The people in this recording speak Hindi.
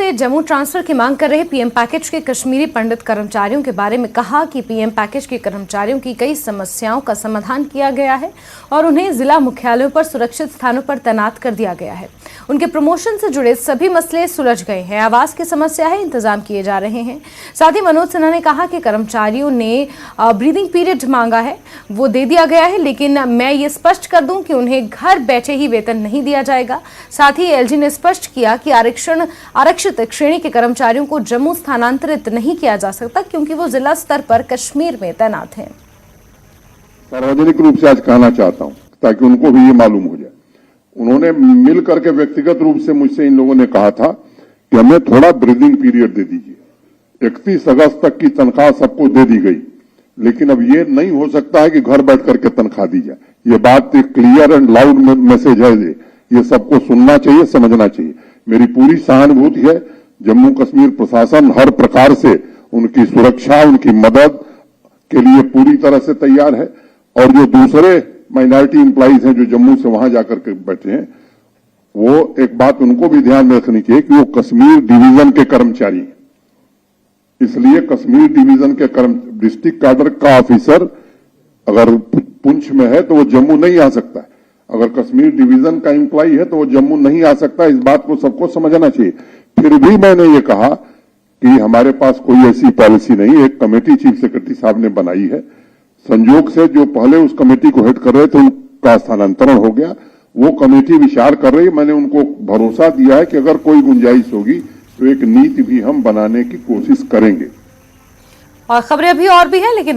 से जम्मू ट्रांसफर की मांग कर रहे पीएम पैकेज के कश्मीरी पंडित कर्मचारियों के बारे में कहा कि पीएम पैकेज के कर्मचारियों की कई समस्याओं का समाधान किया गया है और उन्हें जिला मुख्यालयों पर सुरक्षित स्थानों पर तैनात कर दिया गया है। उनके प्रमोशन से जुड़े सभी मसले सुलझ गए हैं। आवास की समस्या है, इंतजाम किए जा रहे हैं। साथ ही मनोज सिन्हा ने कहा कि कर्मचारियों ने ब्रीदिंग पीरियड मांगा है, वो दे दिया गया है, लेकिन मैं ये स्पष्ट कर दूं कि उन्हें घर बैठे ही वेतन नहीं दिया जाएगा। साथ ही एलजी ने स्पष्ट किया कि आरक्षित श्रेणी के कर्मचारियों को जम्मू स्थानांतरित नहीं किया जा सकता क्योंकि वो जिला स्तर पर कश्मीर में तैनात हैं। सार्वजनिक रूप से आज कहना चाहता हूं ताकि उनको भी ये मालूम हो जाए। उन्होंने मिल करके व्यक्तिगत रूप से मुझसे इन लोगों ने कहा था कि हमें थोड़ा ब्रीदिंग पीरियड दे दीजिए। 31 अगस्त तक की तनख्वाह सबको दे दी गई, लेकिन अब ये नहीं हो सकता है कि घर बैठ करके तनख्वाह दी जाए। ये बात एक क्लियर एंड लाउड मैसेज है, ये सबको सुनना चाहिए, समझना चाहिए। मेरी पूरी सहानुभूति है। जम्मू कश्मीर प्रशासन हर प्रकार से उनकी सुरक्षा, उनकी मदद के लिए पूरी तरह से तैयार है। और जो दूसरे माइनॉरिटी एम्प्लॉइज हैं जो जम्मू से वहां जाकर के बैठे हैं, वो एक बात उनको भी ध्यान में रखनी चाहिए कि वो कश्मीर डिवीजन के कर्मचारी हैं। इसलिए कश्मीर डिवीजन के डिस्ट्रिक्ट कैडर का ऑफिसर अगर पुंछ में है तो वो जम्मू नहीं आ सकता है। अगर कश्मीर डिवीजन का एम्प्लॉय है तो वो जम्मू नहीं आ सकता। इस बात को सबको समझना चाहिए। फिर भी मैंने ये कहा कि हमारे पास कोई ऐसी पॉलिसी नहीं। एक कमेटी चीफ सेक्रेटरी साहब ने बनाई है। संयोग से जो पहले उस कमेटी को हेड कर रहे थे उनका स्थानांतरण हो गया। वो कमेटी विचार कर रही है। मैंने उनको भरोसा दिया है कि अगर कोई गुंजाइश होगी तो एक नीति भी हम बनाने की कोशिश करेंगे। और खबरें अभी और भी हैं, लेकिन